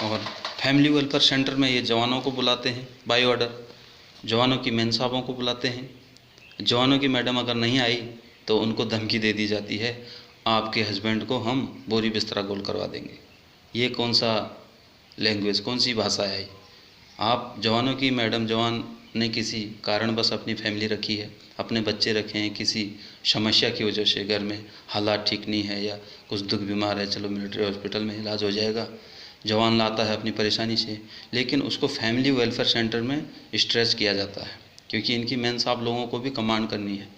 और family welfare centre में ये जवानों को बुलाते हैं बाय ऑर्डर, जवानों की मेन साहबों को बुलाते हैं। जवानों की मैडम अगर नहीं आई तो उनको धमकी दे दी जाती है, आपके हस्बैंड को हम बोरी बिस्तरा गोल करवा देंगे। ये कौन सा लैंग्वेज, कौन सी भाषा है? आप जवानों की मैडम, जवान ने किसी कारण बस अपनी फैमिली रखी है, अपने बच्चे रखे हैं, किसी समस्या की वजह से घर में हालात ठीक नहीं है या कुछ दुख बीमार है, चलो मिलिट्री हॉस्पिटल में इलाज हो जाएगा, जवान लाता है अपनी परेशानी से, लेकिन उसको फैमिली वेलफेयर सेंटर में स्ट्रेच किया जाता है, क्योंकि इनकी मेन साहब लोगों को भी कमांड करनी है।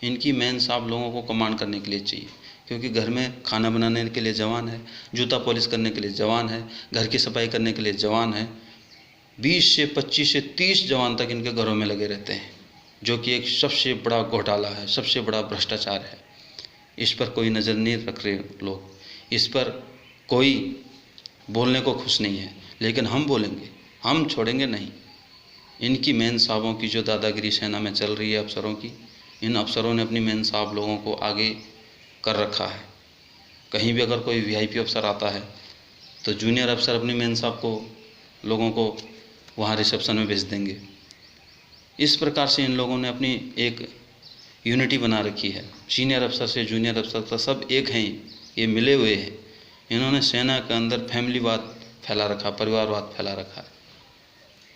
इनकी मेन साहब लोगों को कमांड करने के लिए चाहिए, क्योंकि घर में खाना बनाने के लिए जवान है, जूता पॉलिश करने के लिए जवान है, घर की सफाई करने के लिए जवान है। 20 से 25 से 30 जवान तक इनके घरों में लगे रहते हैं, जो कि एक सबसे बड़ा घोटाला है, सबसे बड़ा भ्रष्टाचार है। इस पर कोई नज़र नहीं रख रहे लोग, इस पर कोई बोलने को खुश नहीं है, लेकिन हम बोलेंगे, हम छोड़ेंगे नहीं। इनकी मेन साहबों की जो दादागिरी सेना में चल रही है अफसरों की, इन अफसरों ने अपनी मेन साहब लोगों को आगे कर रखा है। कहीं भी अगर कोई वीआईपी अफसर आता है तो जूनियर अफसर अपनी मेन साहब को, लोगों को वहाँ रिसेप्शन में भेज देंगे। इस प्रकार से इन लोगों ने अपनी एक यूनिटी बना रखी है। सीनियर अफसर से जूनियर अफसर तक सब एक हैं, ये मिले हुए हैं। इन्होंने सेना के अंदर फैमिलीवाद फैला रखा, परिवारवाद फैला रखा है।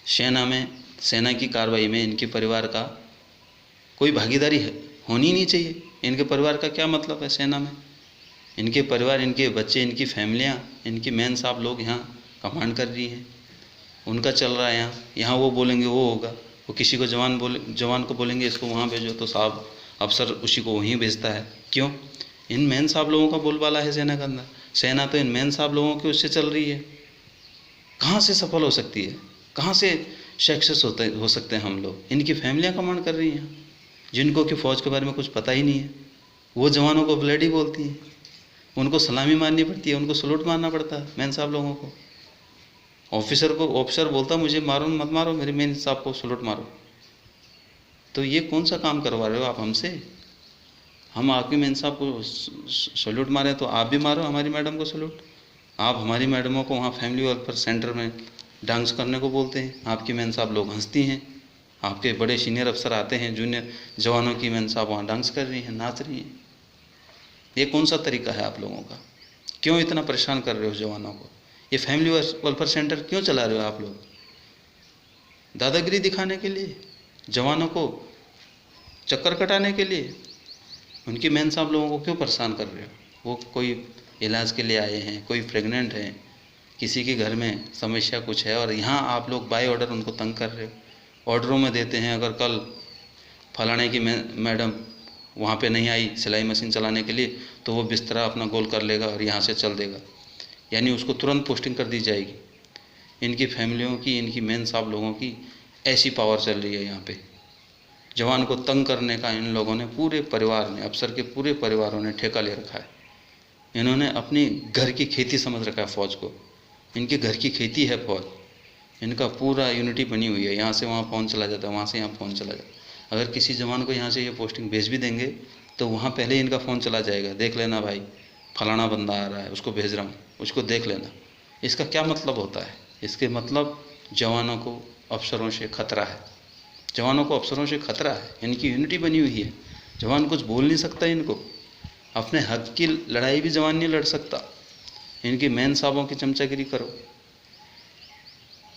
सेना में, सेना की कार्रवाई में इनके परिवार का कोई भागीदारी होनी नहीं चाहिए। इनके परिवार का क्या मतलब है सेना में? इनके परिवार, इनके बच्चे, इनकी फैमिलियाँ, इनकी मेन साहब लोग यहाँ कमांड कर रही हैं, उनका चल रहा है यहाँ वो बोलेंगे वो होगा। वो किसी को जवान को बोलेंगे इसको वहाँ भेजो, तो साहब अफसर उसी को वहीं भेजता है। क्यों? इन मेन साहब लोगों का बोलबाला है सेना के अंदर। सेना तो इन मेन साहब लोगों की उससे चल रही है। कहाँ से सफल हो सकती है? कहाँ से सक्सेस हो सकते हैं हम लोग? इनकी फैमिलियाँ कमांड कर रही हैं, जिनको कि फ़ौज के बारे में कुछ पता ही नहीं है। वो जवानों को ब्लडी बोलती हैं, उनको सलामी मारनी पड़ती है, उनको सलूट मारना पड़ता है मेन साहब लोगों को। ऑफिसर बोलता मुझे मारो मत मारो, मेरे मेन साहब को सलूट मारो। तो ये कौन सा काम करवा रहे हो आप हमसे? हम आपके मेन साहब को सलूट मारें तो आप भी मारो हमारी मैडम को सलूट। आप हमारी मैडमों को वहाँ फैमिली वेलफेयर सेंटर में डांस करने को बोलते हैं, आपकी मेन साहब लोग हंसती हैं। आपके बड़े सीनियर अफसर आते हैं, जूनियर जवानों की मेन साहब वहाँ डांस कर रही हैं, नाच रही हैं। ये कौन सा तरीका है आप लोगों का? क्यों इतना परेशान कर रहे हो जवानों को? ये फैमिली वेलफेयर सेंटर क्यों चला रहे हो आप लोग? दादागिरी दिखाने के लिए, जवानों को चक्कर कटाने के लिए? उनकी मेन साहब लोगों को क्यों परेशान कर रहे हो? वो कोई इलाज के लिए आए हैं, कोई प्रेग्नेंट हैं, किसी के घर में समस्या कुछ है, और यहाँ आप लोग बाय ऑर्डर उनको तंग कर रहे हो। ऑर्डरों में देते हैं, अगर कल फलाने की मैडम वहाँ पे नहीं आई सिलाई मशीन चलाने के लिए, तो वो बिस्तरा अपना गोल कर लेगा और यहाँ से चल देगा, यानी उसको तुरंत पोस्टिंग कर दी जाएगी। इनकी फैमिलियों की, इनकी मेन साहब लोगों की ऐसी पावर चल रही है यहाँ पे। जवान को तंग करने का इन लोगों ने, पूरे परिवार ने, अफसर के पूरे परिवारों ने ठेका ले रखा है। इन्होंने अपनी घर की खेती समझ रखा है फ़ौज को। इनके घर की खेती है फ़ौज। इनका पूरा यूनिटी बनी हुई है, यहाँ से वहाँ फ़ोन चला जाता है, वहाँ से यहाँ फ़ोन चला जाता है। अगर किसी जवान को यहाँ से ये पोस्टिंग भेज भी देंगे तो वहाँ पहले ही इनका फ़ोन चला जाएगा, देख लेना भाई फलाना बंदा आ रहा है, उसको भेज रहा हूँ, उसको देख लेना। इसका क्या मतलब होता है? इसके मतलब जवानों को अफसरों से खतरा है, जवानों को अफसरों से खतरा है। इनकी यूनिटी बनी हुई है, जवान कुछ बोल नहीं सकता इनको, अपने हक की लड़ाई भी जवान नहीं लड़ सकता। इनकी मेन साहबों की चमचागिरी करो,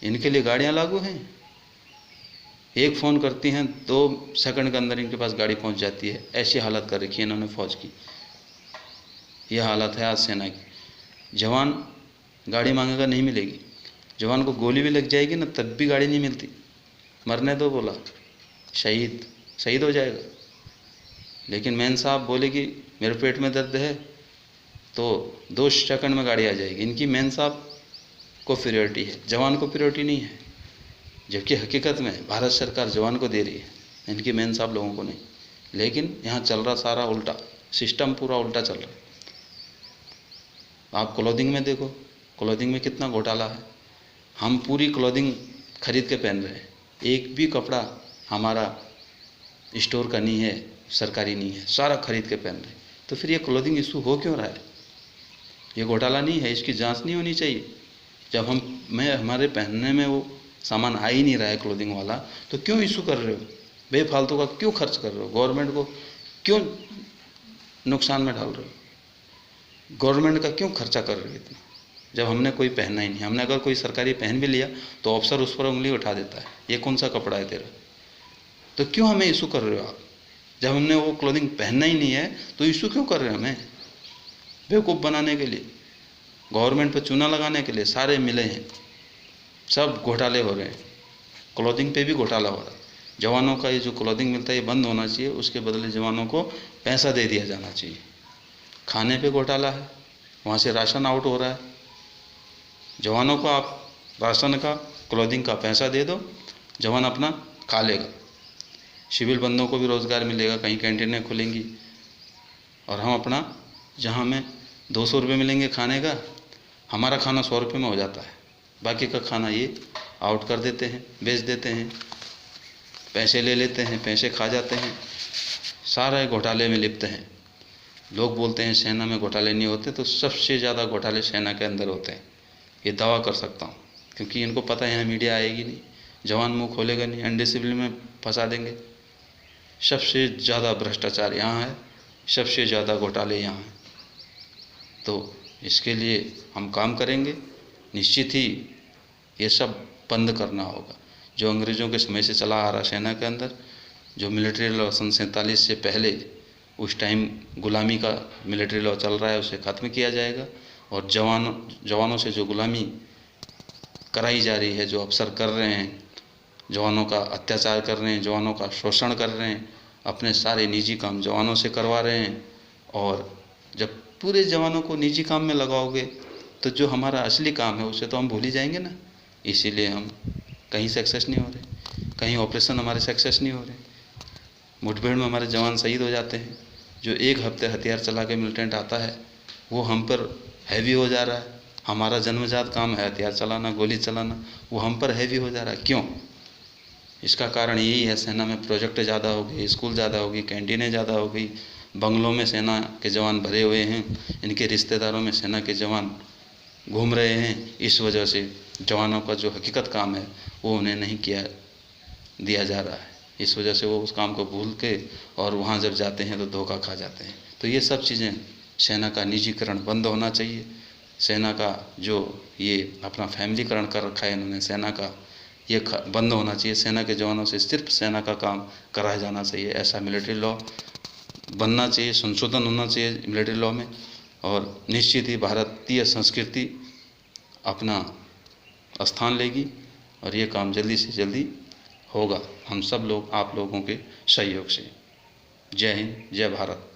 इनके लिए गाड़ियाँ लागू हैं। एक फ़ोन करती हैं, 2 सेकंड के अंदर इनके पास गाड़ी पहुंच जाती है। ऐसी हालत कर रखी है इन्होंने फ़ौज की। यह हालत है आज सेना की। जवान गाड़ी मांगेगा नहीं मिलेगी, जवान को गोली भी लग जाएगी ना तब भी गाड़ी नहीं मिलती। मरने दो बोला, शहीद हो जाएगा। लेकिन मेन साहब बोलेगी मेरे पेट में दर्द है तो 2 सेकंड में गाड़ी आ जाएगी। इनकी मेन साहब को प्रायोरिटी है, जवान को प्रायोरिटी नहीं है, जबकि हकीकत में भारत सरकार जवान को दे रही है, इनकी मेन साहब लोगों को नहीं। लेकिन यहाँ चल रहा सारा उल्टा, सिस्टम पूरा उल्टा चल रहा है। आप क्लोथिंग में देखो, क्लोथिंग में कितना घोटाला है। हम पूरी क्लोथिंग खरीद के पहन रहे हैं, एक भी कपड़ा हमारा स्टोर का नहीं है, सरकारी नहीं है, सारा खरीद के पहन रहे हैं। तो फिर ये क्लोथिंग इशू हो क्यों रहा है? ये घोटाला नहीं है? इसकी जांच नहीं होनी चाहिए? जब हमारे पहनने में वो सामान आ ही नहीं रहा है क्लोथिंग वाला, तो क्यों इशू कर रहे हो? बेफालतू का क्यों खर्च कर रहे हो? गवर्नमेंट को क्यों नुकसान में डाल रहे हो? गवर्नमेंट का क्यों खर्चा कर रहे हो इतना, जब हमने कोई पहनना ही नहीं? हमने अगर कोई सरकारी पहन भी लिया तो अफसर उस पर उंगली उठा देता है, ये कौन सा कपड़ा है तेरा? तो क्यों हमें इशू कर रहे हो आप? जब हमने वो क्लोथिंग पहनना ही नहीं है तो इशू क्यों कर रहे हैं हमें? बेवकूफ़ बनाने के लिए, गवर्नमेंट पर चूना लगाने के लिए सारे मिले हैं, सब घोटाले हो रहे हैं। क्लोथिंग पे भी घोटाला हो रहा है। जवानों का ये जो क्लोथिंग मिलता है ये बंद होना चाहिए, उसके बदले जवानों को पैसा दे दिया जाना चाहिए। खाने पे घोटाला है, वहाँ से राशन आउट हो रहा है। जवानों को आप राशन का, क्लोथिंग का पैसा दे दो, जवान अपना खा लेगा। सिविल बंदों को भी रोज़गार मिलेगा, कहीं कैंटीनें खुलेंगी, और हम अपना, जहाँ हमें 200 रुपये मिलेंगे खाने का, हमारा खाना 100 रुपये में हो जाता है। बाकी का खाना ये आउट कर देते हैं, बेच देते हैं, पैसे ले लेते हैं, पैसे खा जाते हैं, सारे घोटाले में लिप्त हैं। लोग बोलते हैं सेना में घोटाले नहीं होते, तो सबसे ज़्यादा घोटाले सेना के अंदर होते हैं, ये दावा कर सकता हूँ, क्योंकि इनको पता है यहाँ मीडिया आएगी नहीं, जवान मुंह खोलेगा नहीं, अनडिसिप्लिन में फंसा देंगे। सबसे ज़्यादा भ्रष्टाचार यहाँ है, सबसे ज़्यादा घोटाले यहाँ हैं। तो इसके लिए हम काम करेंगे, निश्चित ही ये सब बंद करना होगा। जो अंग्रेज़ों के समय से चला आ रहा सेना के अंदर, जो मिलिट्री लॉ सन 47 से पहले उस टाइम गुलामी का मिलिट्री लॉ चल रहा है, उसे ख़त्म किया जाएगा। और जवानों से जो गुलामी कराई जा रही है, जो अफसर कर रहे हैं, जवानों का अत्याचार कर रहे हैं, जवानों का शोषण कर रहे हैं, अपने सारे निजी काम जवानों से करवा रहे हैं। और जब पूरे जवानों को निजी काम में लगाओगे तो जो हमारा असली काम है उसे तो हम भूल ही जाएंगे ना। इसीलिए हम कहीं सक्सेस नहीं हो रहे, कहीं ऑपरेशन हमारे सक्सेस नहीं हो रहे। मुठभेड़ में हमारे जवान शहीद हो जाते हैं। जो एक हफ्ते हथियार चला के मिलिटेंट आता है वो हम पर हैवी हो जा रहा है। हमारा जन्मजात काम है हथियार चलाना, गोली चलाना, वो हम पर हैवी हो जा रहा है। क्यों? इसका कारण यही है, सेना में प्रोजेक्ट ज़्यादा हो गए, स्कूल ज़्यादा हो गई, कैंटीनें ज़्यादा हो गई, बंगलों में सेना के जवान भरे हुए हैं, इनके रिश्तेदारों में सेना के जवान घूम रहे हैं। इस वजह से जवानों का जो हकीकत काम है वो उन्हें नहीं दिया जा रहा है। इस वजह से वो उस काम को भूल के और वहाँ जब जाते हैं तो धोखा खा जाते हैं। तो ये सब चीज़ें, सेना का निजीकरण बंद होना चाहिए। सेना का जो ये अपना फैमिलीकरण कर रखा है इन्होंने सेना का, ये बंद होना चाहिए। सेना के जवानों से सिर्फ सेना का काम कराया जाना चाहिए। ऐसा मिलिट्री लॉ बनना चाहिए, संशोधन होना चाहिए मिलिट्री लॉ में। और निश्चित ही भारतीय संस्कृति अपना स्थान लेगी और ये काम जल्दी से जल्दी होगा, हम सब लोग, आप लोगों के सहयोग से। जय हिंद, जय भारत।